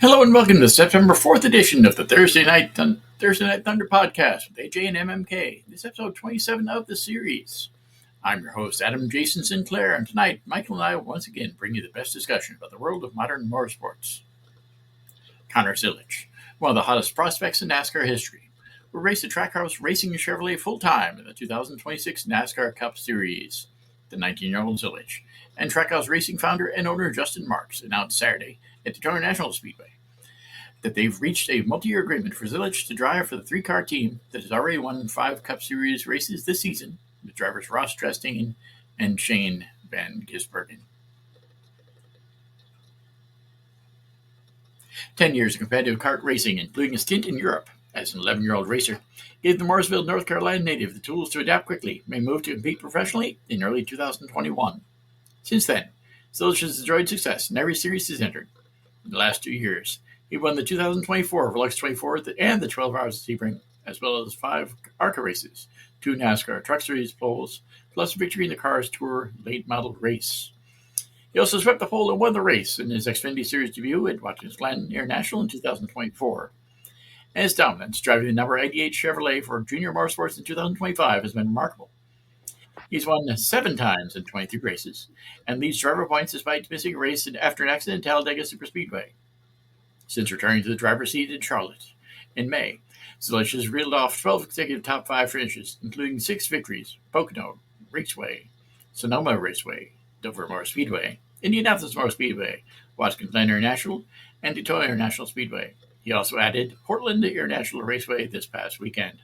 Hello and welcome to the September 4th edition of the Thursday Night Thunder podcast with AJ and MMK. This is episode 27 of the series. I'm your host, Adam Jason Sinclair, and tonight, Mykkal and I will once again bring you the best discussion about the world of modern motorsports. Connor Zilisch, one of the hottest prospects in NASCAR history, will race the Trackhouse Racing Chevrolet full-time in the 2026 NASCAR Cup Series. The 19-year-old Zilisch and Trackhouse Racing founder and owner Justin Marks announced Saturday at the International Speedway that they've reached a multi-year agreement for Zilisch to drive for the three-car team that has already won 5 Cup Series races this season with drivers Ross Chastain and Shane Van Gisbergen. 10 years of competitive kart racing, including a stint in Europe as an 11-year-old racer, gave the Mooresville, North Carolina native the tools to adapt quickly and move to compete professionally in early 2021. Since then, Zilisch has enjoyed success in every series he's entered. In the last 2 years, he won the 2024 Velux 24 and the 12 Hours of Sebring, as well as 5 ARCA races, 2 NASCAR Truck Series poles, plus a victory in the Cars Tour late model race. He also swept the pole and won the race in his Xfinity Series debut at Watkins Glen International in 2024. And his dominance driving the number 88 Chevrolet for Junior Motorsports in 2025 has been remarkable. He's won 7 times in 23 races and leads driver points despite missing a race after an accident at Talladega Superspeedway. Since returning to the driver's seat in Charlotte in May, Zilisch has reeled off 12 consecutive top 5 finishes, including 6 victories: Pocono Raceway, Sonoma Raceway, Dover Motor Speedway, Indianapolis Motor Speedway, Watkins Glen International, and Daytona International Speedway. He also added Portland International Raceway this past weekend.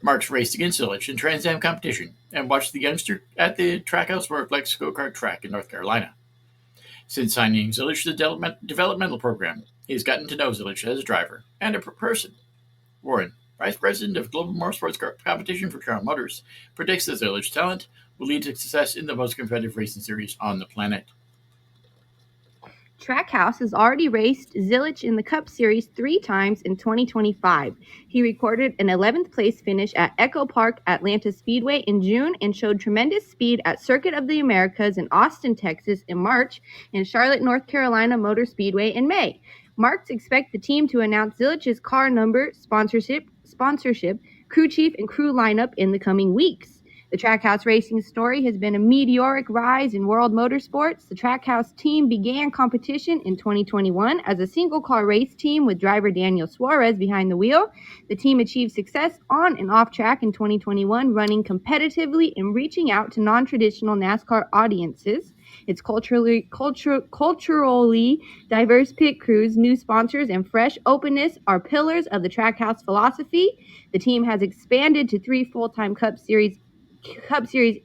Marks raced against Zilisch in Trans Am competition and watched the youngster at the Trackhouse Motorplex go-kart track in North Carolina. Since signing Zilisch to the developmental program, he has gotten to know Zilisch as a driver and a person. Warren, Vice President of Global Motorsports Competition for Crown Motors, predicts that Zilisch's talent will lead to success in the most competitive racing series on the planet. Trackhouse has already raced Zilisch in the Cup Series 3 times in 2025. He recorded an 11th place finish at Echo Park Atlanta Speedway in June and showed tremendous speed at Circuit of the Americas in Austin, Texas in March and Charlotte, North Carolina Motor Speedway in May. Marks expect the team to announce Zilisch's car number, sponsorship, crew chief, and crew lineup in the coming weeks. The Trackhouse Racing story has been a meteoric rise in world motorsports. The Trackhouse team began competition in 2021 as a single-car race team with driver Daniel Suarez behind the wheel. The team achieved success on and off track in 2021, running competitively and reaching out to non-traditional NASCAR audiences. Its culturally diverse pit crews, new sponsors, and fresh openness are pillars of the Trackhouse philosophy. The team has expanded to 3 full-time Cup Series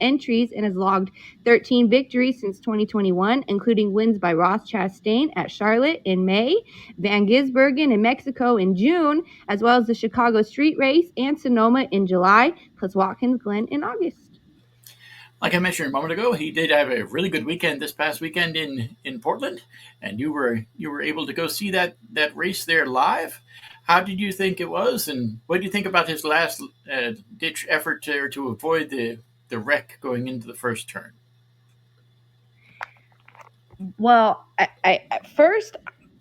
entries and has logged 13 victories since 2021, including wins by Ross Chastain at Charlotte in May, Van Gisbergen in Mexico in June, as well as the Chicago Street Race and Sonoma in July, plus Watkins Glen in August. Like I mentioned a moment ago, he did have a really good weekend this past weekend in Portland, and you were able to go see that race there live. How did you think it was, and what do you think about his last ditch effort to avoid the wreck going into the first turn? Well, at first,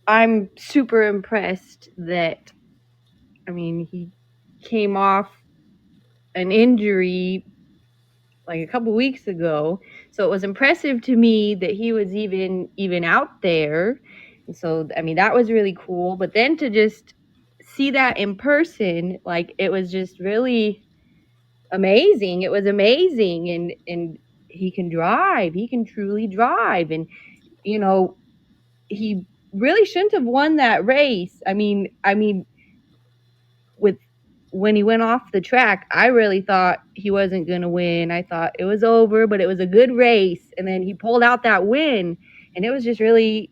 I'm super impressed that, he came off an injury like a couple weeks ago, so it was impressive to me that he was even out there. And so, that was really cool. But then to just see that in person, it was just really amazing. It was amazing, and he can drive. He can truly drive, and he really shouldn't have won that race. When he went off the track, I really thought he wasn't going to win. I thought it was over, but it was a good race, and then he pulled out that win, and it was just really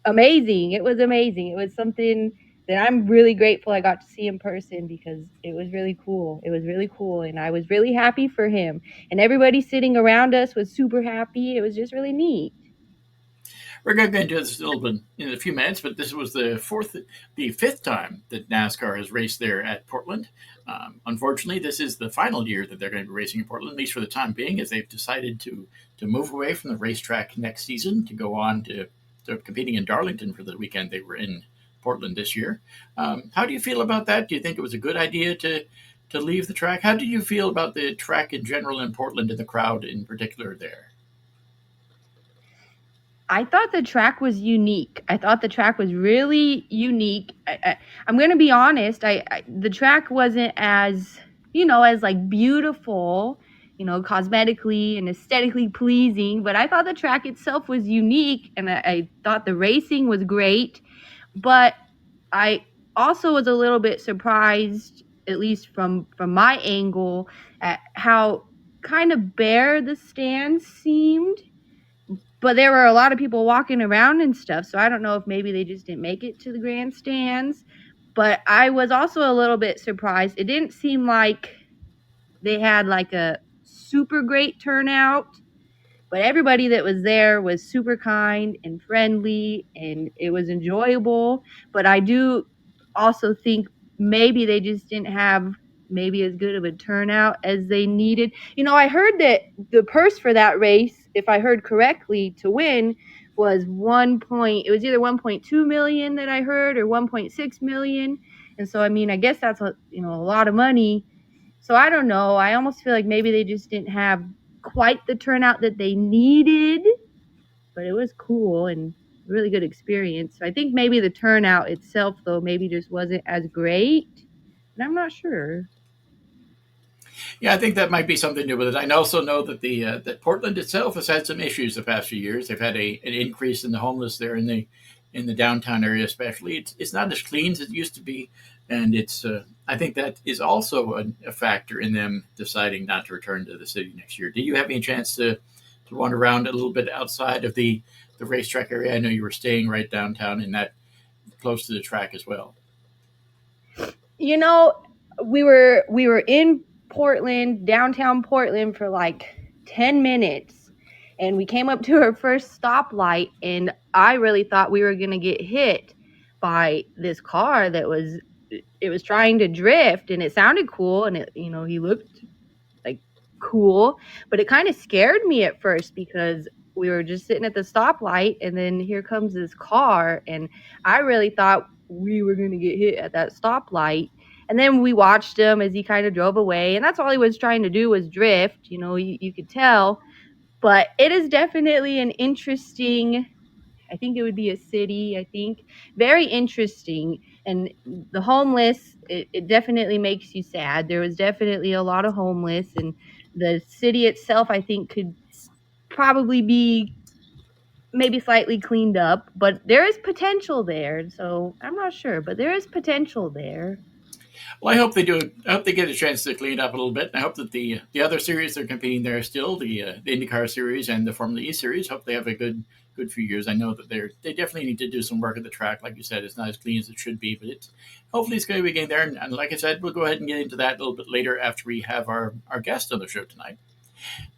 amazing. It was amazing. It was something that I'm really grateful I got to see in person because it was really cool. It was really cool, and I was really happy for him. And everybody sitting around us was super happy. It was just really neat. We're going to do this a little bit in a few minutes, but this was the 5th time that NASCAR has raced there at Portland. Unfortunately, this is the final year that they're going to be racing in Portland, at least for the time being, as they've decided to move away from the racetrack next season to go on to they're competing in Darlington for the weekend. They were in Portland this year. How do you feel about that? Do you think it was a good idea to leave the track? How do you feel about the track in general in Portland and the crowd in particular there? I thought the track was unique. I thought the track was really unique. I'm going to be honest. The track wasn't as, as like beautiful, cosmetically and aesthetically pleasing, but I thought the track itself was unique, and I thought the racing was great. But I also was a little bit surprised, at least from my angle, at how kind of bare the stands seemed. But there were a lot of people walking around and stuff, so I don't know if maybe they just didn't make it to the grandstands. But I was also a little bit surprised. It didn't seem like they had like a super great turnout, but everybody that was there was super kind and friendly, and it was enjoyable. But I do also think maybe they just didn't have maybe as good of a turnout as they needed. I heard that the purse for that race, if I heard correctly, to win was it was either 1.2 million that I heard, or 1.6 million. And so, I guess that's a lot of money. So I don't know. I almost feel like maybe they just didn't have quite the turnout that they needed, but it was cool and really good experience. So I think maybe the turnout itself, though, maybe just wasn't as great, but I'm not sure. Yeah, I think that might be something to do with it. I also know that that Portland itself has had some issues the past few years. They've had an increase in the homeless there in the downtown area, especially. It's not as clean as it used to be, and I think that is also a factor in them deciding not to return to the city next year. Do you have any chance to wander around a little bit outside of the racetrack area? I know you were staying right downtown in that close to the track as well. We were in Portland, downtown Portland, for like 10 minutes, and we came up to our first stoplight, and I really thought we were going to get hit by this car that was trying to drift, and it sounded cool, and he looked like cool, but it kind of scared me at first because we were just sitting at the stoplight, and then here comes this car, and I really thought we were going to get hit at that stoplight. And then we watched him as he kind of drove away, and that's all he was trying to do was drift. You could tell. But it is definitely an interesting, I think it would be a city, I think. Very interesting. And the homeless, it definitely makes you sad. There was definitely a lot of homeless, and the city itself, I think, could probably be maybe slightly cleaned up, but there is potential there. So I'm not sure, but there is potential there. Well, I hope they do. I hope they get a chance to clean it up a little bit. I hope that the other series they're competing there still, the IndyCar series and the Formula E series, hope they have a good few years. I know that they definitely need to do some work at the track. Like you said, it's not as clean as it should be, but hopefully it's going to be getting there. And like I said, we'll go ahead and get into that a little bit later after we have our guest on the show tonight.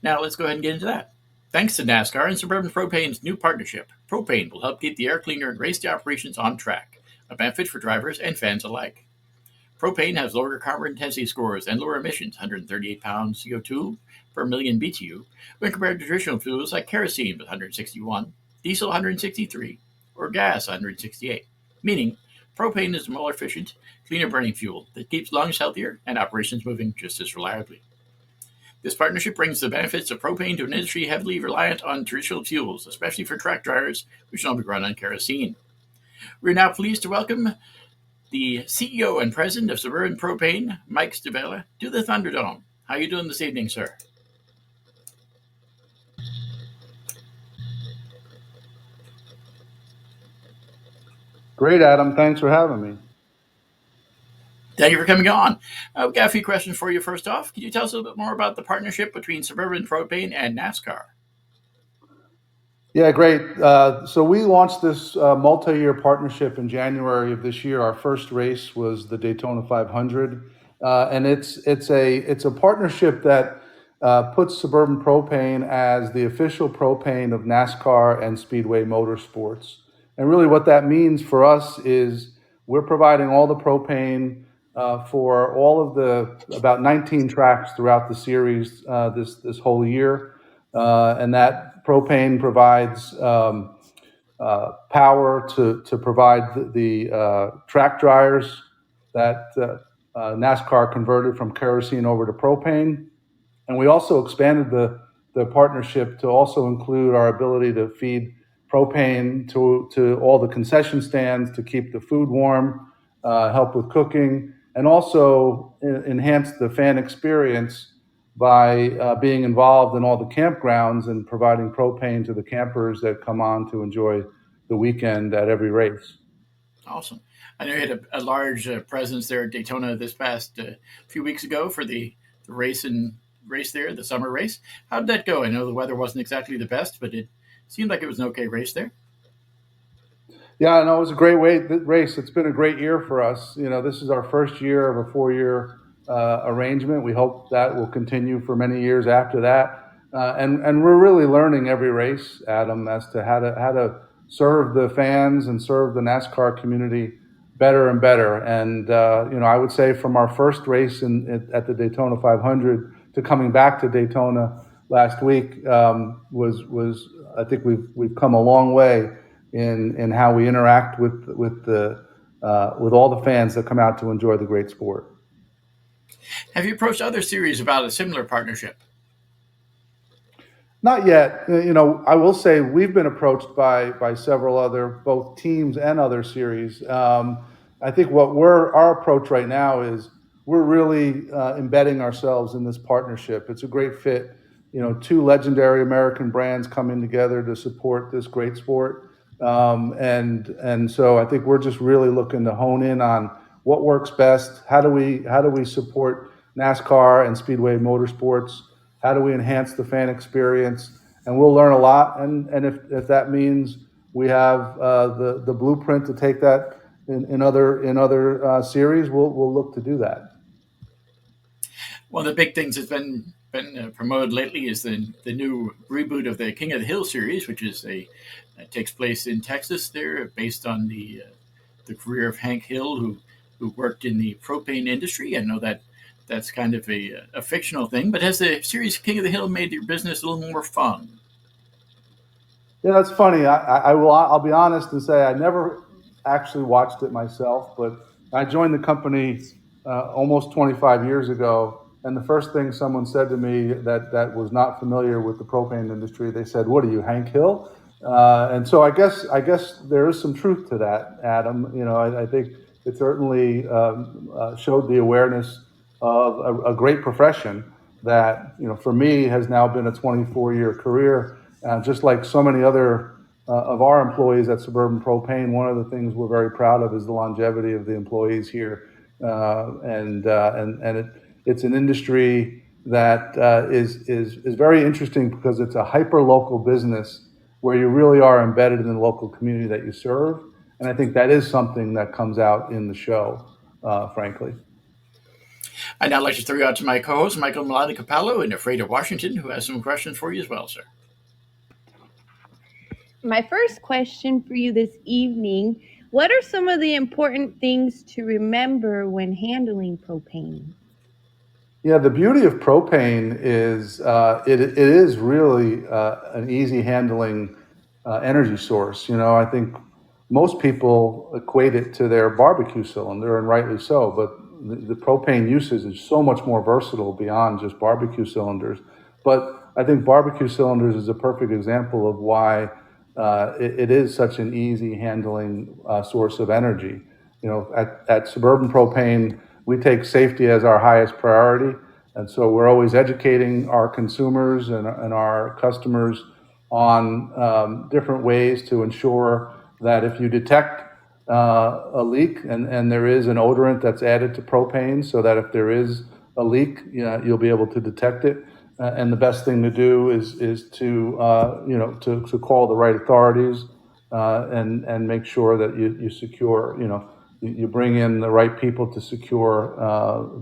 Now let's go ahead and get into that. Thanks to NASCAR and Suburban Propane's new partnership, Propane will help keep the air cleaner and race day operations on track, a benefit for drivers and fans alike. Propane has lower carbon intensity scores and lower emissions, 138 pounds CO2 per million BTU, when compared to traditional fuels like kerosene with 161, diesel 163, or gas 168, meaning propane is a more efficient, cleaner burning fuel that keeps lungs healthier and operations moving just as reliably. This partnership brings the benefits of propane to an industry heavily reliant on traditional fuels, especially for track drivers which normally run on kerosene. We're now pleased to welcome the CEO and President of Suburban Propane, Mike Stivala, to the Thunderdome. How are you doing this evening, sir? Great, Adam. Thanks for having me. Thank you for coming on. We've got a few questions for you first off. Can you tell us a little bit more about the partnership between Suburban Propane and NASCAR? Yeah, great. So we launched this multi-year partnership in January of this year. Our first race was the Daytona 500, and it's a partnership that puts Suburban Propane as the official propane of NASCAR and Speedway Motorsports. And really, what that means for us is we're providing all the propane for all of the about 19 tracks throughout the series this whole year, and that propane provides power to provide the track dryers that NASCAR converted from kerosene over to propane. And we also expanded the partnership to also include our ability to feed propane to all the concession stands to keep the food warm, help with cooking, and also enhance the fan experience by being involved in all the campgrounds and providing propane to the campers that come on to enjoy the weekend at every race. Awesome. I know you had a large presence there at Daytona this past few weeks ago for the race there, the summer race. How did that go? I know the weather wasn't exactly the best, but it seemed like it was an okay race there. Yeah, no, it was a great race. It's been a great year for us. This is our first year of a 4-year arrangement. We hope that will continue for many years after that. And we're really learning every race, Adam, as to how to serve the fans and serve the NASCAR community better and better. And I would say from our first race at the Daytona 500 to coming back to Daytona last week was I think we've come a long way in how we interact with all the fans that come out to enjoy the great sport. Have you approached other series about a similar partnership? Not yet. I will say we've been approached by several other both teams and other series. I think our approach right now is we're really embedding ourselves in this partnership. It's a great fit. Two legendary American brands coming together to support this great sport. And so I think we're just really looking to hone in on what works best. How do we support NASCAR and Speedway Motorsports? How do we enhance the fan experience? And we'll learn a lot. And if that means we have the blueprint to take that in other series, we'll look to do that. One of the big things that's been promoted lately is the new reboot of the King of the Hill series, which is takes place in Texas. There, based on the career of Hank Hill, who worked in the propane industry. I know that's kind of a fictional thing, but has the series King of the Hill made your business a little more fun? Yeah, that's funny. I'll be honest and say I never actually watched it myself, but I joined the company almost 25 years ago. And the first thing someone said to me that was not familiar with the propane industry, they said, "What are you, Hank Hill?" And so I guess there is some truth to that, Adam. I think it certainly showed the awareness of a great profession that for me has now been a 24-year career. Just like so many other of our employees at Suburban Propane, one of the things we're very proud of is the longevity of the employees here, and it's an industry that is very interesting because it's a hyper local business where you really are embedded in the local community that you serve, and I think that is something that comes out in the show, frankly. I'd now like to throw you out to my co-host, Mykkal Mulalley Kapalo in Afraid of Washington, who has some questions for you as well, sir. My first question for you this evening, what are some of the important things to remember when handling propane? Yeah, the beauty of propane is it is really an easy handling energy source. I think most people equate it to their barbecue cylinder, and rightly so, but the propane usage is so much more versatile beyond just barbecue cylinders. But I think barbecue cylinders is a perfect example of why it is such an easy handling source of energy. At Suburban Propane, we take safety as our highest priority. And so we're always educating our consumers and our customers on different ways to ensure that if you detect a leak, and there is an odorant that's added to propane, so that if there is a leak, you'll be able to detect it. And the best thing to do is to call the right authorities and make sure that you secure, you bring in the right people to secure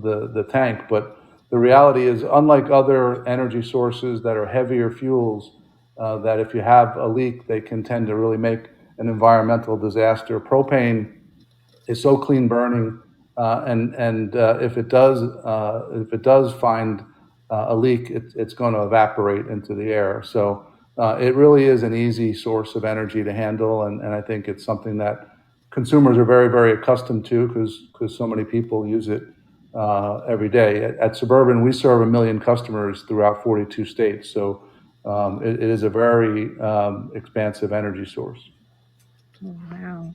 the tank. But the reality is, unlike other energy sources that are heavier fuels, that if you have a leak, they can tend to really make an environmental disaster. Propane is so clean burning, and if it does find a leak, it's going to evaporate into the air. So it really is an easy source of energy to handle, and I think it's something that consumers are very, very accustomed to because so many people use it every day. At Suburban, we serve 1 million customers throughout 42 states, so it is a very expansive energy source. Oh, wow.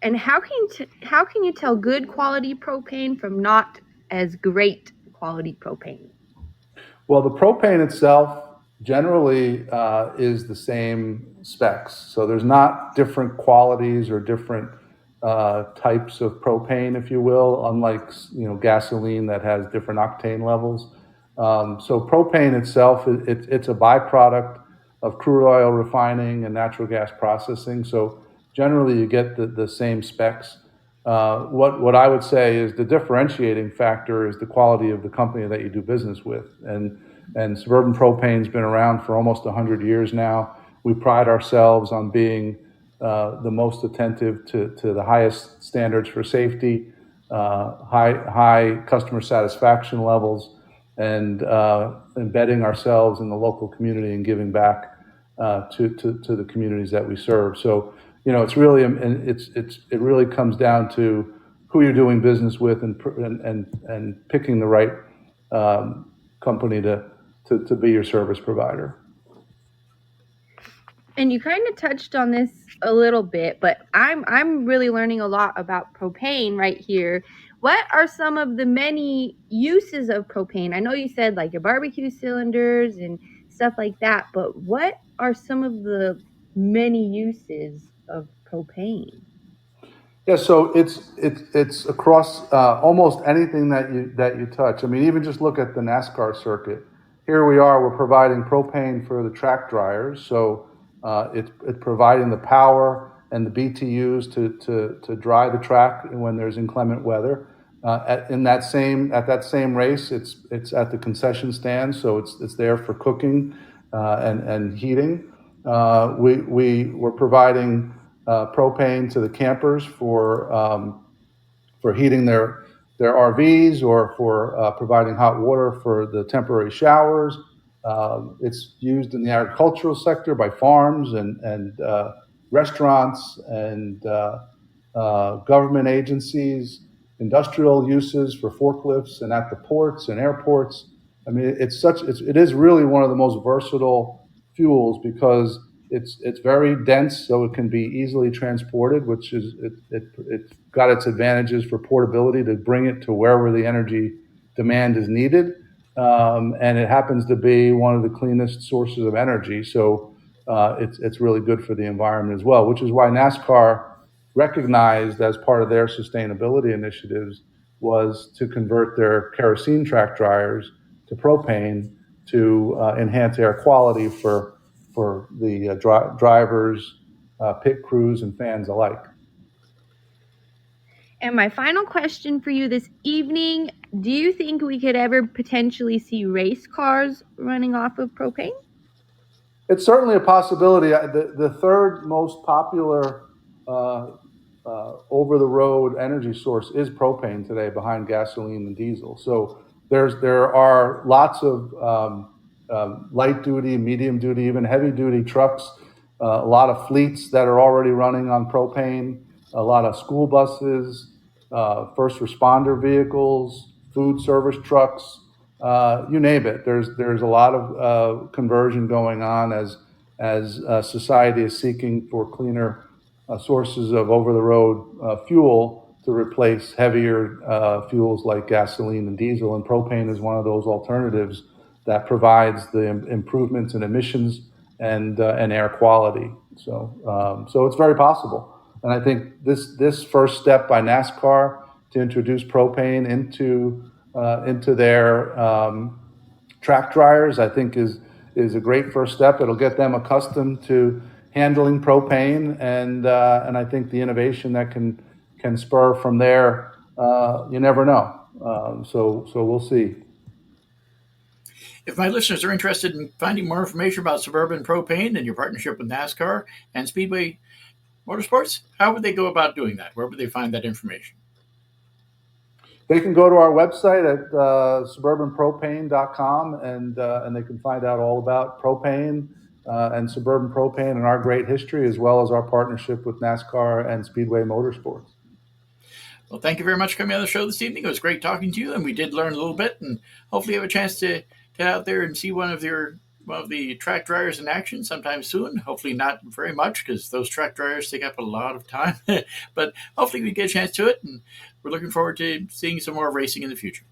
And how can you tell good quality propane from not as great quality propane? Well, the propane itself generally is the same specs. So there's not different qualities or different types of propane, if you will, unlike gasoline that has different octane levels. So propane itself, it's a byproduct of crude oil refining and natural gas processing. So generally, you get the same specs. What I would say is the differentiating factor is the quality of the company that you do business with. And Suburban Propane's been around for almost 100 years now. We pride ourselves on being the most attentive to the highest standards for safety, high customer satisfaction levels, and embedding ourselves in the local community and giving back to the communities that we serve. So it's really it really comes down to who you're doing business with and picking the right company to be your service provider. And you kind of touched on this a little bit, but I'm really learning a lot about propane right here. What are some of the many uses of propane? I know you said like your barbecue cylinders and stuff like that, but what are some of the many uses of propane? Yeah, so it's across almost anything that you touch. I mean, even just look at the NASCAR circuit. Here we are. We're providing propane for the track dryers, so it's providing the power and the BTUs to dry the track when there's inclement weather. At that same race, it's at the concession stand, so it's there for cooking and heating. We're providing propane to the campers for heating their RVs or for providing hot water for the temporary showers. It's used in the agricultural sector by farms and restaurants and government agencies, industrial uses for forklifts and at the ports and airports. I mean, it is really one of the most versatile fuels because it's very dense, so it can be easily transported, which is it's got its advantages for portability to bring it to wherever the energy demand is needed, and it happens to be one of the cleanest sources of energy. So it's really good for the environment as well, which is why NASCAR recognized as part of their sustainability initiatives was to convert their kerosene track dryers to propane to enhance air quality for the drivers, pit crews, and fans alike. And my final question for you this evening, do you think we could ever potentially see race cars running off of propane? It's certainly a possibility. The third most popular over-the-road energy source is propane today, behind gasoline and diesel. So there are lots of light-duty, medium-duty, even heavy-duty trucks, a lot of fleets that are already running on propane, a lot of school buses, first responder vehicles, food service trucks, you name it. There's a lot of conversion going on as society is seeking for cleaner sources of over-the-road fuel to replace heavier fuels like gasoline and diesel. And propane is one of those alternatives that provides the improvements in emissions and air quality. So it's very possible. And I think this first step by NASCAR to introduce propane into their track dryers, I think is a great first step. It'll get them accustomed to handling propane, and I think the innovation that can spur from there, you never know. So we'll see. If my listeners are interested in finding more information about Suburban Propane and your partnership with NASCAR and Speedway Motorsports, how would they go about doing that? Where would they find that information? They can go to our website at suburbanpropane.com and they can find out all about propane and Suburban Propane and our great history, as well as our partnership with NASCAR and Speedway Motorsports. Well, thank you very much for coming on the show this evening. It was great talking to you, and we did learn a little bit, and hopefully you have a chance to get out there and see one of the track drivers in action sometime soon. Hopefully not very much, because those track drivers take up a lot of time. But hopefully we get a chance to it, and we're looking forward to seeing some more racing in the future.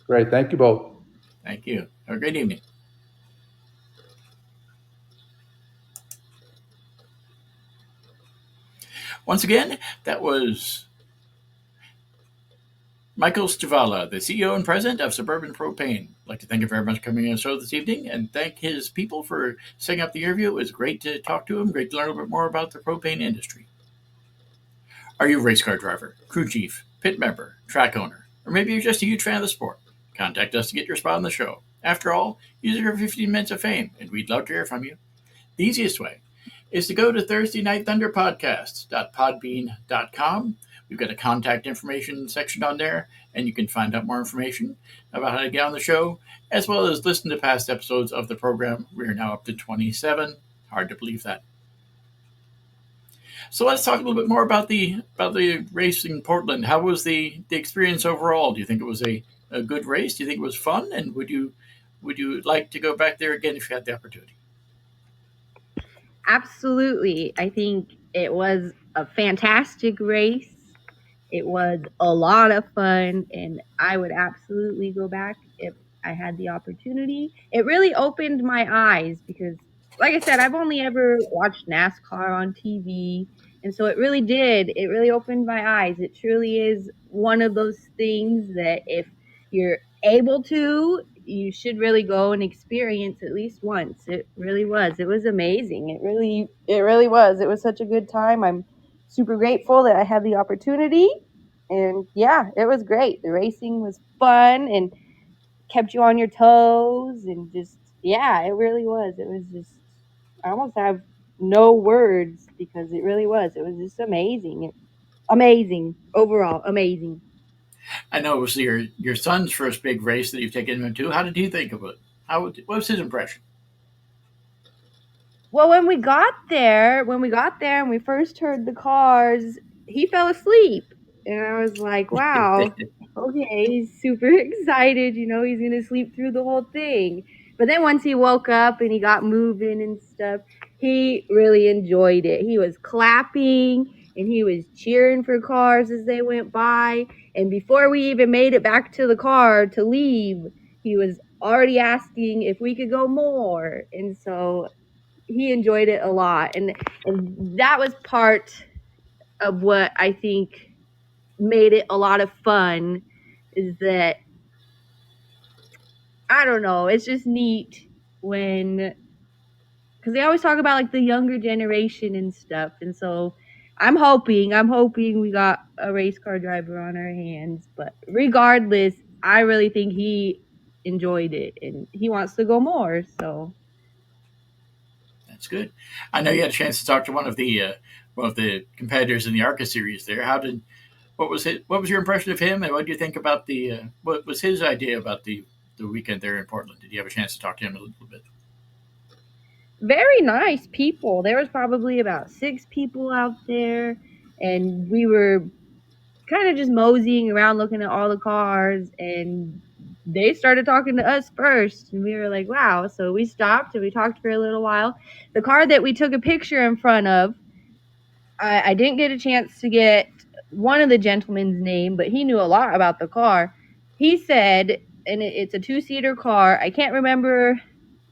Great. Thank you both. Thank you. Have a great evening. Once again, that was Mykkal Stivala, the CEO and president of Suburban Propane. I'd like to thank him very much for coming on the show this evening, and thank his people for setting up the interview. It was great to talk to him, great to learn a little bit more about the propane industry. Are you a race car driver, crew chief, pit member, track owner, or maybe you're just a huge fan of the sport? Contact us to get your spot on the show. After all, use your 15 minutes of fame, and we'd love to hear from you. The easiest way is to go to thursdaynightthunderpodcast.podbean.com. We've got a contact information section on there, and you can find out more information about how to get on the show, as well as listen to past episodes of the program. We are now up to 27. Hard to believe that. So let's talk a little bit more about the race in Portland. How was the experience overall? Do you think it was a good race? Do you think it was fun? And would you like to go back there again if you had the opportunity? Absolutely. I think it was a fantastic race. It was a lot of fun, and I would absolutely go back if I had the opportunity. It really opened my eyes because, like I said, I've only ever watched NASCAR on TV, and so it really did. It really opened my eyes. It truly is one of those things that if you're able to, you should really go and experience at least once. It really was. It was amazing. It really was. It was such a good time. I'm super grateful that I had the opportunity. And yeah, it was great. The racing was fun and kept you on your toes, and just, yeah, it really was. It was just, I almost have no words because it really was. It was just amazing. Amazing. Overall, amazing. I know it was your son's first big race that you've taken him to. How did he think of it? What was his impression? Well, when we got there and we first heard the cars, he fell asleep. And I was like, wow, okay, he's super excited. He's going to sleep through the whole thing. But then once he woke up and he got moving and stuff, he really enjoyed it. He was clapping and he was cheering for cars as they went by. And before we even made it back to the car to leave, he was already asking if we could go more. And so he enjoyed it a lot. And that was part of what I think made it a lot of fun, is that, I don't know, it's just neat when, because they always talk about like the younger generation and stuff. And so I'm hoping we got a race car driver on our hands. But regardless, I really think he enjoyed it and he wants to go more. So That's good. I know you had a chance to talk to one of the competitors in the ARCA series there. What was your impression of him, and what do you think about what was his idea about the weekend there in Portland? Did you have a chance to talk to him a little bit? Very nice people. There was probably about 6 people out there, and we were kind of just moseying around looking at all the cars, and they started talking to us first, and we were like, wow. So we stopped and we talked for a little while. The car that we took a picture in front of, I didn't get a chance to get one of the gentlemen's name, but he knew a lot about the car. He said, and it's a 2-seater car. I can't remember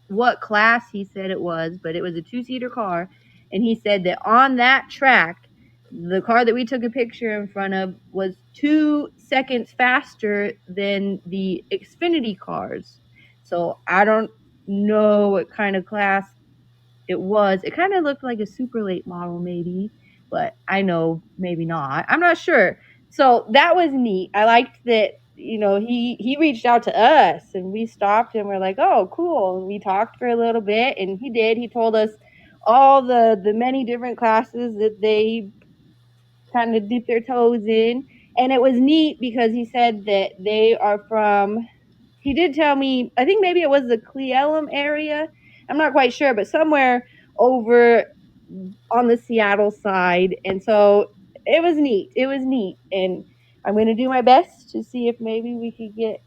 what class he said it was, but it was a 2-seater car. And he said that on that track, the car that we took a picture in front of was 2 seconds faster than the Xfinity cars. So I don't know what kind of class it was. It kind of looked like a super late model maybe, but I know maybe not. I'm not sure. So that was neat. I liked that, he reached out to us and we stopped and we're like, oh, cool. And we talked for a little bit, and he told us all the many different classes that they kind of dip their toes in. And it was neat because he said that they are from, he did tell me, I think maybe it was the Cleellum area, I'm not quite sure, but somewhere over on the Seattle side. And so it was neat. It was neat. And I'm going to do my best to see if maybe we could get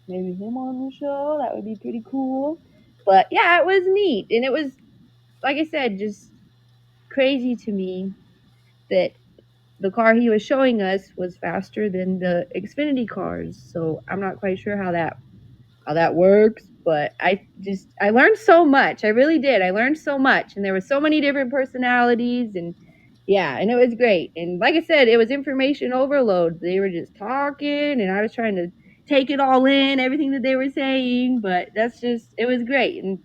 maybe him on the show. That would be pretty cool. But yeah, it was neat. And it was, like I said, just crazy to me that the car he was showing us was faster than the Xfinity cars. So I'm not quite sure how that works, but I learned so much. I really did. I learned so much, and there were so many different personalities, and yeah, and it was great. And like I said, it was information overload. They were just talking, and I was trying to take it all in, everything that they were saying, but it was great. And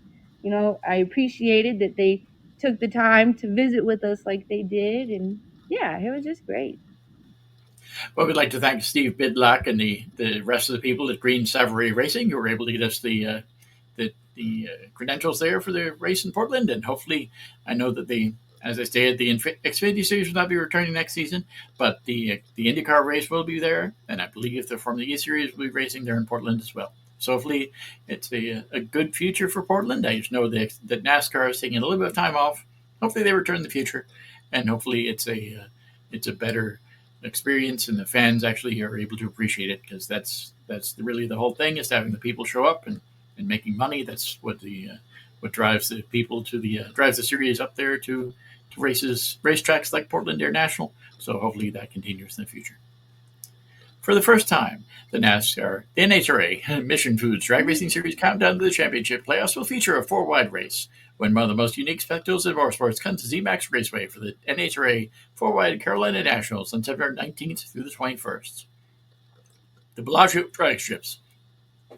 I appreciated that they took the time to visit with us like they did, and yeah, it was just great. Well, we'd like to thank Steve Bidlack and the rest of the people at Green Savory Racing who were able to get us the credentials there for the race in Portland. And hopefully, I know that as I stated, the Xfinity Series will not be returning next season, but the IndyCar race will be there. And I believe the Formula E Series will be racing there in Portland as well. So hopefully it's a good future for Portland. I just know that NASCAR is taking a little bit of time off. Hopefully they return in the future, and hopefully it's a better experience and the fans actually are able to appreciate it, because that's really the whole thing, is having the people show up and making money. That's what drives the people to drives the series up there to racetracks like Portland International. So hopefully that continues in the future. For the first time, the NHRA Mission Foods Drag Racing Series Countdown to the Championship Playoffs will feature a 4-wide race, when one of the most unique spectacles in motorsports comes to ZMAX Raceway for the NHRA 4-wide Carolina Nationals on September 19th through the 21st. The Bellagio drag strips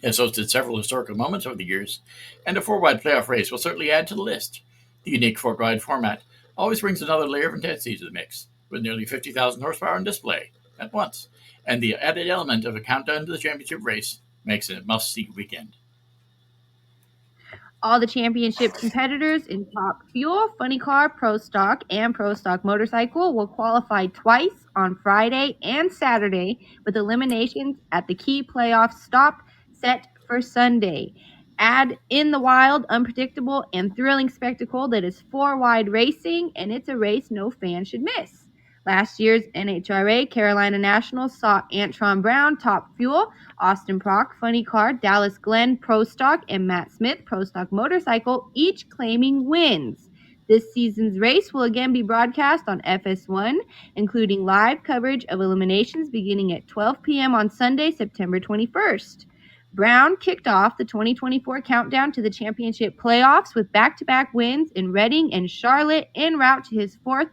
has hosted several historical moments over the years, and a 4-wide playoff race will certainly add to the list. The unique 4-wide format always brings another layer of intensity to the mix, with nearly 50,000 horsepower on display at once, and the added element of a countdown to the championship race makes it a must-see weekend. All the championship competitors in Top Fuel, Funny Car, Pro Stock, and Pro Stock Motorcycle will qualify twice on Friday and Saturday, with eliminations at the key playoff stop set for Sunday. Add in the wild, unpredictable, and thrilling spectacle that is 4-wide racing, and it's a race no fan should miss. Last year's NHRA Carolina Nationals saw Antron Brown, Top Fuel, Austin Prock, Funny Car, Dallas Glenn, Pro Stock, and Matt Smith, Pro Stock Motorcycle, each claiming wins. This season's race will again be broadcast on FS1, including live coverage of eliminations beginning at 12 p.m. on Sunday, September 21st. Brown kicked off the 2024 countdown to the championship playoffs with back-to-back wins in Reading and Charlotte, en route to his fourth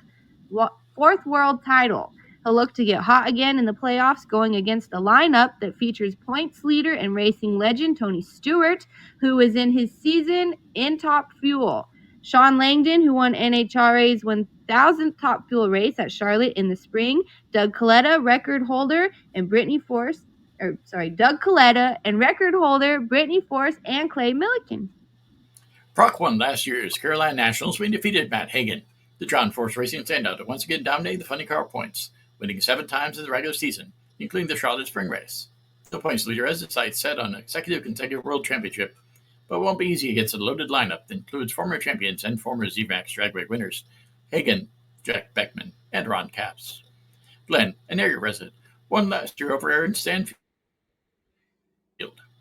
world title. He'll look to get hot again in the playoffs, going against a lineup that features points leader and racing legend Tony Stewart, who is in his season in Top Fuel. Sean Langdon, who won NHRA's 1,000th Top Fuel race at Charlotte in the spring, Doug Coletta, record holder, and Doug Coletta and record holder Brittany Force and Clay Milliken. Prock won last year's Carolina Nationals when he defeated Matt Hagan. The John Force Racing standout to once again dominating the Funny Car points, winning 7 times in the regular season, including the Charlotte Spring Race. The points leader has his sights set on a consecutive World Championship, but won't be easy against a loaded lineup that includes former champions and former ZMAX Dragway winners Hagan, Jack Beckman, and Ron Capps. Glenn, an area resident, won last year over Aaron Stanfield.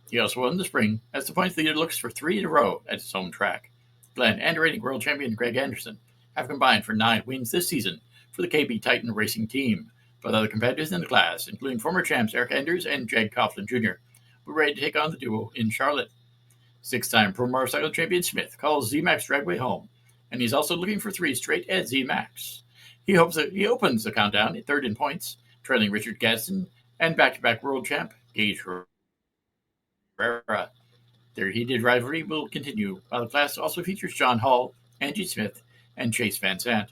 He also won the spring as the points leader looks for 3 in a row at his home track. Glenn and reigning world champion Greg Anderson have combined for 9 wins this season for the KB Titan Racing team. Both other competitors in the class, including former champs Eric Enders and Jag Coughlin Jr., were ready to take on the duo in Charlotte. 6-time Pro Motorcycle champion Smith calls ZMAX Dragway home, and he's also looking for 3 straight at ZMAX. He hopes that he opens the countdown at 3rd in points, trailing Richard Gadsden and back-to-back world champ Gage Herrera. Their heated rivalry will continue, while the class also features John Hall, Angie Smith, and Chase Van Sant.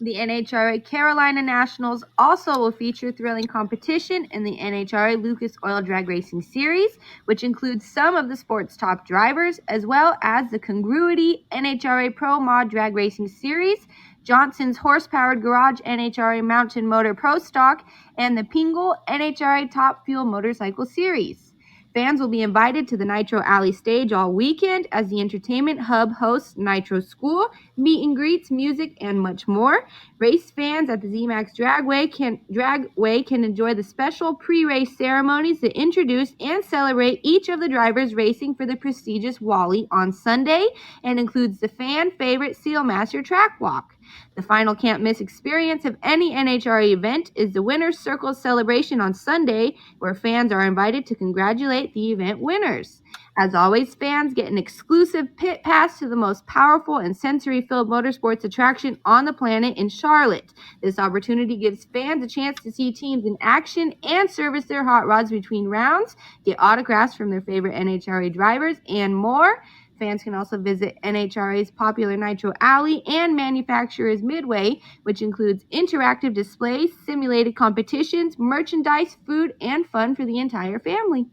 The NHRA Carolina Nationals also will feature thrilling competition in the NHRA Lucas Oil Drag Racing Series, which includes some of the sport's top drivers, as well as the Congruity NHRA Pro Mod Drag Racing Series, Johnson's Horse-Powered Garage NHRA Mountain Motor Pro Stock, and the Pingle NHRA Top Fuel Motorcycle Series. Fans will be invited to the Nitro Alley stage all weekend as the entertainment hub hosts Nitro School, meet and greets, music, and much more. Race fans at the ZMAX Dragway can enjoy the special pre-race ceremonies that introduce and celebrate each of the drivers racing for the prestigious Wally on Sunday, and includes the fan favorite Sealmaster track walk. The final can't-miss experience of any NHRA event is the Winner's Circle celebration on Sunday, where fans are invited to congratulate the event winners. As always, fans get an exclusive pit pass to the most powerful and sensory-filled motorsports attraction on the planet in Charlotte. This opportunity gives fans a chance to see teams in action and service their hot rods between rounds, get autographs from their favorite NHRA drivers, and more. Fans can also visit NHRA's popular Nitro Alley and Manufacturers Midway, which includes interactive displays, simulated competitions, merchandise, food, and fun for the entire family.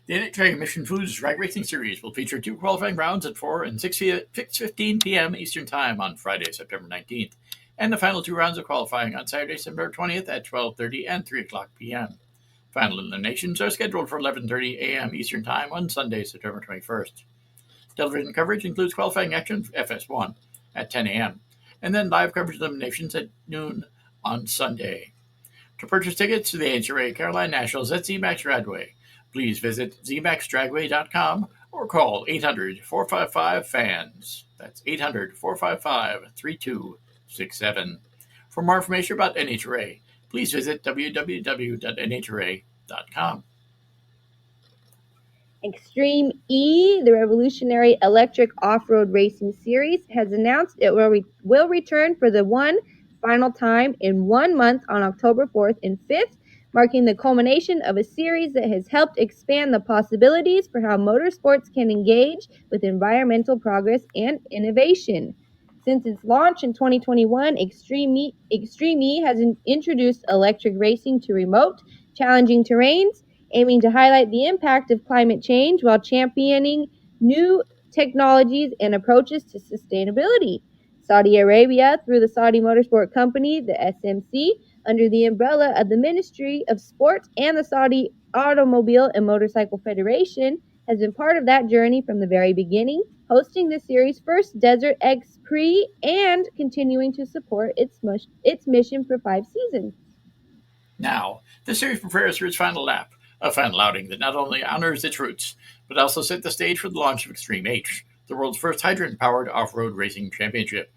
The NHRA Mission Foods Drag Racing Series will feature 2 qualifying rounds at 4 and 6:15 p.m. Eastern Time on Friday, September 19th, and the final 2 rounds of qualifying on Saturday, September 20th at 12:30 and 3 o'clock p.m. Final eliminations are scheduled for 11:30 a.m. Eastern Time on Sunday, September 21st. Television coverage includes qualifying action for FS1 at 10 a.m., and then live coverage eliminations at noon on Sunday. To purchase tickets to the NHRA Carolina Nationals at ZMAX Dragway, please visit zmaxdragway.com or call 800-455-FANS. That's 800-455-3267. For more information about NHRA, please visit www.nhra.com. Extreme E, the revolutionary electric off-road racing series, has announced it will return for the one final time in 1 month on October 4th and 5th, marking the culmination of a series that has helped expand the possibilities for how motorsports can engage with environmental progress and innovation. Since its launch in 2021, Extreme E has introduced electric racing to remote, challenging terrains, aiming to highlight the impact of climate change while championing new technologies and approaches to sustainability. Saudi Arabia, through the Saudi Motorsport Company, the SMC, under the umbrella of the Ministry of Sport and the Saudi Automobile and Motorcycle Federation, has been part of that journey from the very beginning, hosting the series' first Desert X Prix and continuing to support its mission for 5 seasons. Now, the series prepares for its final lap, a final outing that not only honors its roots, but also set the stage for the launch of Extreme H, the world's first hydrant-powered off-road racing championship.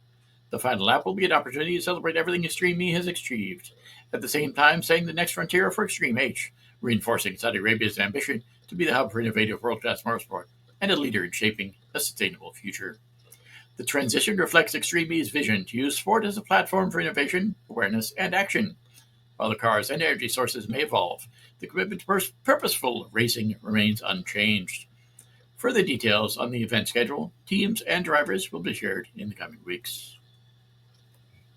The final lap will be an opportunity to celebrate everything Extreme E has achieved, at the same time setting the next frontier for Extreme H, reinforcing Saudi Arabia's ambition to be the hub for innovative world-class motorsport and a leader in shaping a sustainable future. The transition reflects Extreme E's vision to use sport as a platform for innovation, awareness, and action. While the cars and energy sources may evolve, the commitment to purposeful racing remains unchanged. Further details on the event schedule, teams, and drivers will be shared in the coming weeks.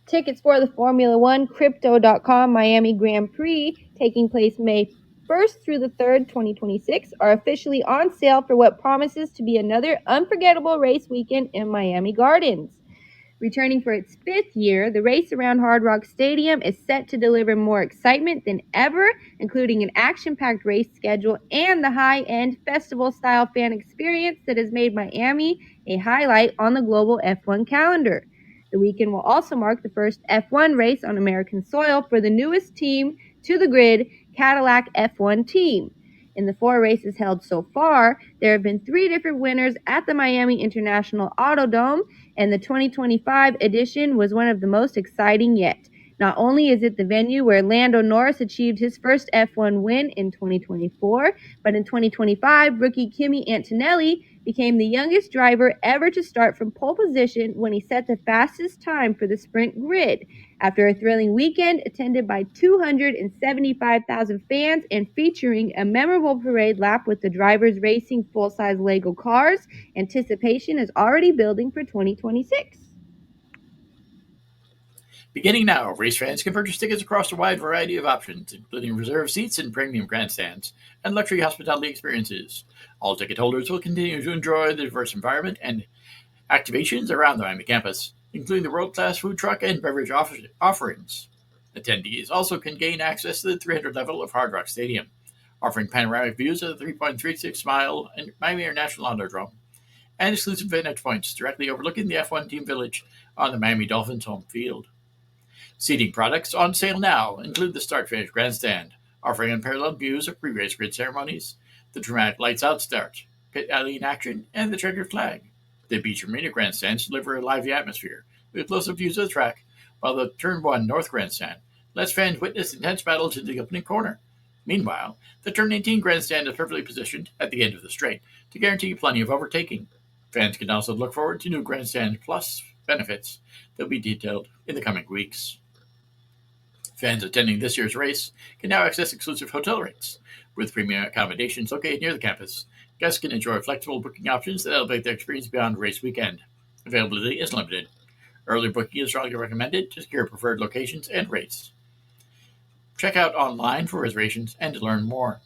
Tickets for the Formula One Crypto.com Miami Grand Prix, taking place May 1st through the 3rd, 2026, are officially on sale for what promises to be another unforgettable race weekend in Miami Gardens. Returning for its 5th year, the race around Hard Rock Stadium is set to deliver more excitement than ever, including an action-packed race schedule and the high-end festival-style fan experience that has made Miami a highlight on the global F1 calendar. The weekend will also mark the first F1 race on American soil for the newest team to the grid, Cadillac F1 team. In the 4 races held so far, there have been 3 different winners at the Miami International Autodome, and the 2025 edition was one of the most exciting yet. Not only is it the venue where Lando Norris achieved his first F1 win in 2024, but in 2025, rookie Kimi Antonelli became the youngest driver ever to start from pole position when he set the fastest time for the sprint grid. After a thrilling weekend attended by 275,000 fans and featuring a memorable parade lap with the drivers racing full-size Lego cars, anticipation is already building for 2026. Beginning now, race fans can purchase tickets across a wide variety of options, including reserved seats and premium grandstands, and luxury hospitality experiences. All ticket holders will continue to enjoy the diverse environment and activations around the Miami campus, including the world-class food truck and beverage offerings. Attendees also can gain access to the 300 level of Hard Rock Stadium, offering panoramic views of the 3.36-mile Miami International Thunderdome and exclusive vantage points directly overlooking the F1 team village on the Miami Dolphins home field. Seating products on sale now include the start-finish grandstand, offering unparalleled views of pre-race grid ceremonies, the dramatic lights-out start, pit alley in action, and the checkered flag. The beach and marina grandstands deliver a lively atmosphere with close-up views of the track, while the Turn 1 North grandstand lets fans witness intense battles in the opening corner. Meanwhile, the Turn 18 grandstand is perfectly positioned at the end of the straight to guarantee plenty of overtaking. Fans can also look forward to new grandstand plus benefits that will be detailed in the coming weeks. Fans attending this year's race can now access exclusive hotel rates. With premium accommodations located near the campus, guests can enjoy flexible booking options that elevate their experience beyond race weekend. Availability is limited. Early booking is strongly recommended to secure preferred locations and rates. Check out online for reservations and to learn more.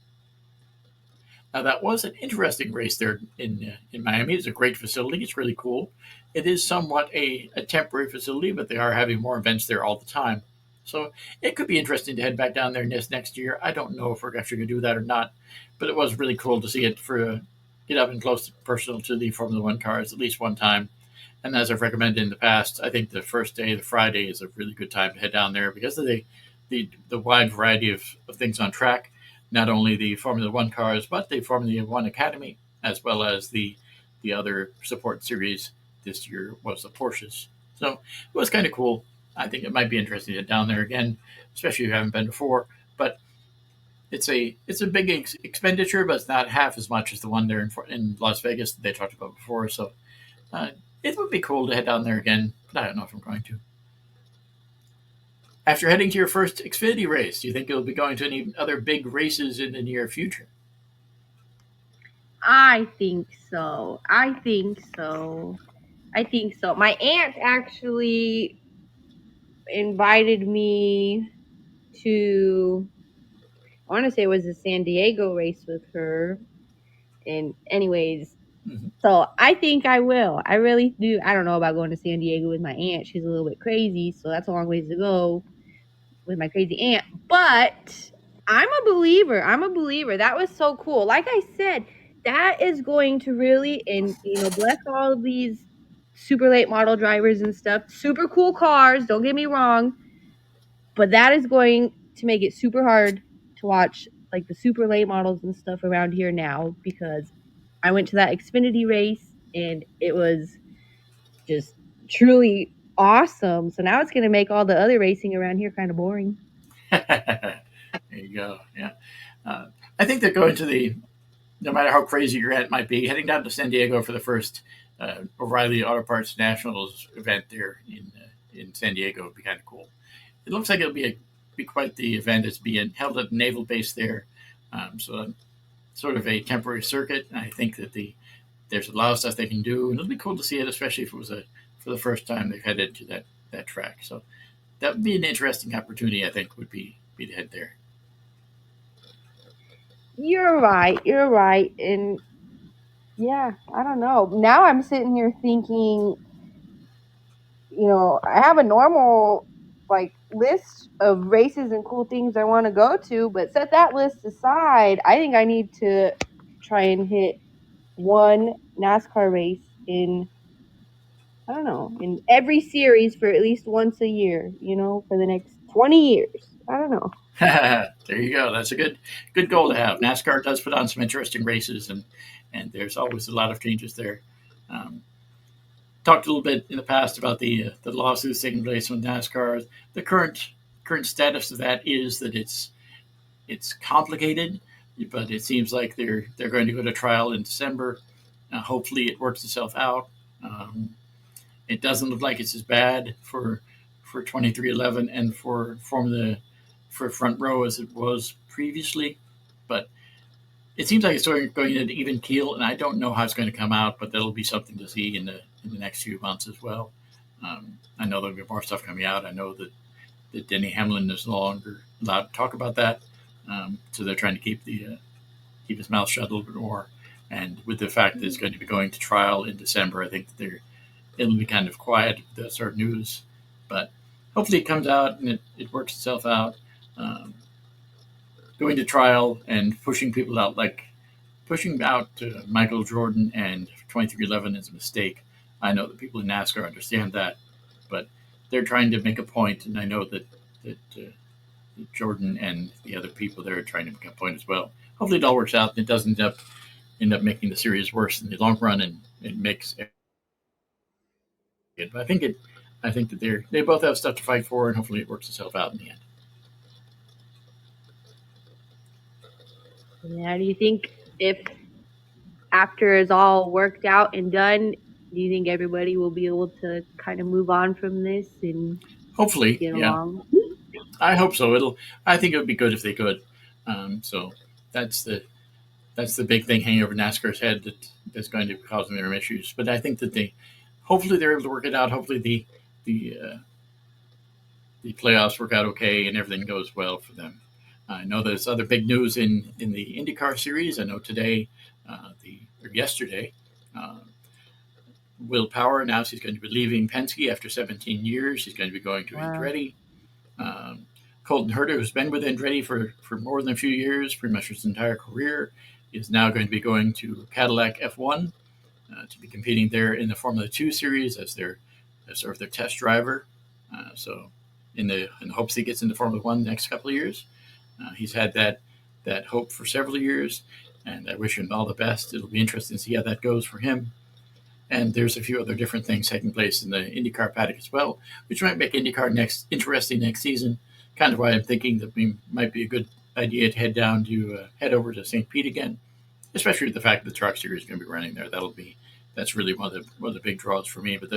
Now, that was an interesting race there in Miami. It's a great facility. It's really cool. It is somewhat a temporary facility, but they are having more events there all the time. So it could be interesting to head back down there next year. I don't know if we're actually going to do that or not, but it was really cool to see it get up and close personal to the Formula One cars at least one time. And as I've recommended in the past, I think the first day, the Friday, is a really good time to head down there because of the wide variety of things on track. Not only the Formula One cars, but the Formula One Academy, as well as the other support series this year was the Porsches. So it was kind of cool. I think it might be interesting to get down there again, especially if you haven't been before. But it's a big expenditure, but it's not half as much as the one there in Las Vegas that they talked about before. So it would be cool to head down there again, but I don't know if I'm going to. After heading to your first Xfinity race, do you think you'll be going to any other big races in the near future? I think so. My aunt actually invited me to, I want to say it was a San Diego race with her. And anyways, so I think I will. I really do. I don't know about going to San Diego with my aunt. She's a little bit crazy, so that's a long ways to go with my crazy aunt. But I'm a believer. That was so cool. Like I said, that is going to really, and bless all of these super late model drivers and stuff. Super cool cars, don't get me wrong. But that is going to make it super hard to watch like the super late models and stuff around here now, because I went to that Xfinity race and it was just truly awesome. So now it's going to make all the other racing around here kind of boring. There you go. Yeah. I think that going to no matter how crazy your aunt might be, heading down to San Diego for the first O'Reilly Auto Parts Nationals event there in San Diego would be kind of cool. It looks like it'll be quite the event. It's being held at the naval base there, so sort of a temporary circuit. I think that there's a lot of stuff they can do, and it'll be cool to see it, especially if it was for the first time they've headed to that track. So that would be an interesting opportunity. I think would be to head there. You're right, and yeah, I don't know. Now I'm sitting here thinking, I have a normal list of races and cool things I want to go to, but set that list aside. I think I need to try and hit one NASCAR race in every series for at least once a year, for the next 20 years. I don't know. There you go. That's a good goal to have. NASCAR does put on some interesting races, and there's always a lot of changes there. Talked a little bit in the past about the lawsuits taking place with NASCAR. The current status of that is that it's complicated, but it seems like they're going to go to trial in December. Hopefully, it works itself out. It doesn't look like it's as bad for 2311 and for front row as it was previously, but it seems like it's going at even keel, and I don't know how it's going to come out, but that'll be something to see in the next few months as well. I know there'll be more stuff coming out. I know that Denny Hamlin is no longer allowed to talk about that, so they're trying to keep his mouth shut a little bit more. And with the fact that it's going to be going to trial in December, I think that it'll be kind of quiet, that sort of news. But hopefully it comes out and it works itself out. going to trial and pushing people out, like pushing out Mykkal Jordan and 2311 is a mistake. I know that people in NASCAR understand that, but they're trying to make a point, and I know that Jordan and the other people there are trying to make a point as well. Hopefully, it all works out and it doesn't end up making the series worse in the long run, and it makes it. But I think that they both have stuff to fight for, and hopefully, it works itself out in the end. Now, do you think if after it's all worked out and done, do you think everybody will be able to kind of move on from this and hopefully get yeah along? I hope so. I think it would be good if they could. So that's the big thing hanging over NASCAR's head that's going to cause them issues. But I think that hopefully they're able to work it out. Hopefully the playoffs work out okay and everything goes well for them. I know there's other big news in the IndyCar series. I know today, or yesterday, Will Power announced he's going to be leaving Penske after 17 years. He's going to be going to Andretti. Colton Herta, who's been with Andretti for more than a few years, pretty much his entire career, is now going to be going to Cadillac F1 to be competing there in the Formula 2 series as sort of their test driver. So in the hopes he gets into Formula 1 the next couple of years. He's had that hope for several years, and I wish him all the best. It'll be interesting to see how that goes for him. And there's a few other different things taking place in the IndyCar paddock as well, which might make IndyCar interesting next season. Kind of why I'm thinking that we might be a good idea to head over to St. Pete again, especially with the fact that the Truck Series is going to be running there. That's really one of the big draws for me. But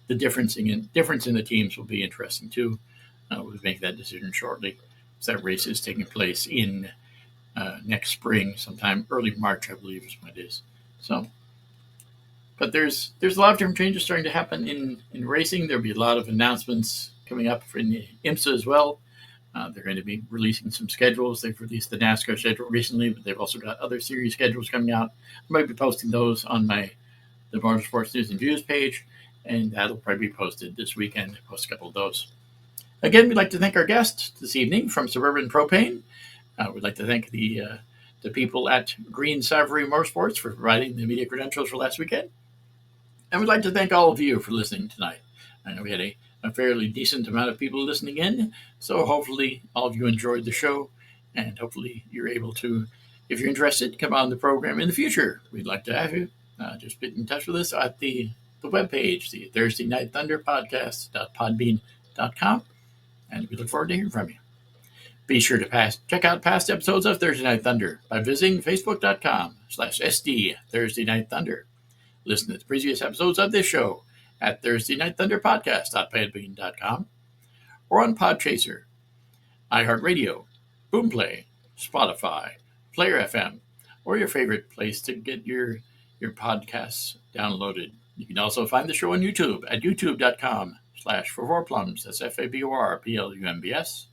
the difference in the teams will be interesting too. We'll make that decision shortly. So that race is taking place in next spring, sometime early March, I believe is when it is. So. But there's a lot of different changes starting to happen in racing. There'll be a lot of announcements coming up in the IMSA as well. They're going to be releasing some schedules. They've released the NASCAR schedule recently, but they've also got other series schedules coming out. I might be posting those on the Motorsports News and Views page, and that'll probably be posted this weekend. Post a couple of those. Again, we'd like to thank our guest this evening from Suburban Propane. We'd like to thank the people at Green Savory Motorsports for providing the media credentials for last weekend. And we'd like to thank all of you for listening tonight. I know we had a fairly decent amount of people listening in, so hopefully all of you enjoyed the show, and hopefully you're able to, if you're interested, come on the program in the future. We'd like to have you. Just get in touch with us at the webpage, the Thursday Night Thunder podcast.podbean.com, and we look forward to hearing from you. Be sure to check out past episodes of Thursday Night Thunder by visiting facebook.com/SD Thursday Night Thunder. Listen to the previous episodes of this show at Thursday Night Thunder podcast.podbean.com or on Podchaser, iHeartRadio, Boomplay, Spotify, Player FM, or your favorite place to get your podcasts downloaded. You can also find the show on YouTube at youtube.com/forplums. That's FABORPLUMBS.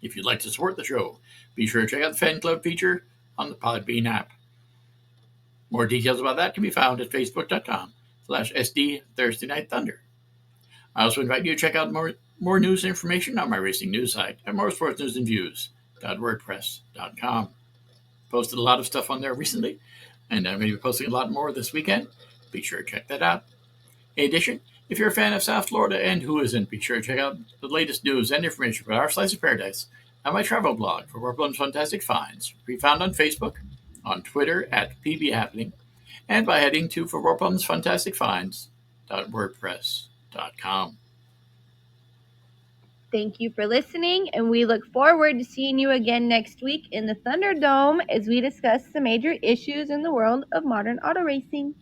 If you'd like to support the show, be sure to check out the fan club feature on the Podbean app. More details about that can be found at facebook.com/SD Thursday Night Thunder. I also invite you to check out more news and information on my racing news site at motorsportsnewsandviews.wordpress.com. Posted a lot of stuff on there recently, and I'm going to be posting a lot more this weekend. Be sure to check that out. In addition, if you're a fan of South Florida, and who isn't, be sure to check out the latest news and information about our slice of paradise on my travel blog for Portland's Fantastic Finds. Be found on Facebook, on Twitter at PBHappening, and by heading to forwarplumbsfantasticfinds.wordpress.com. Thank you for listening, and we look forward to seeing you again next week in the Thunderdome as we discuss the major issues in the world of modern auto racing.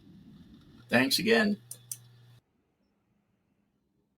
Thanks again.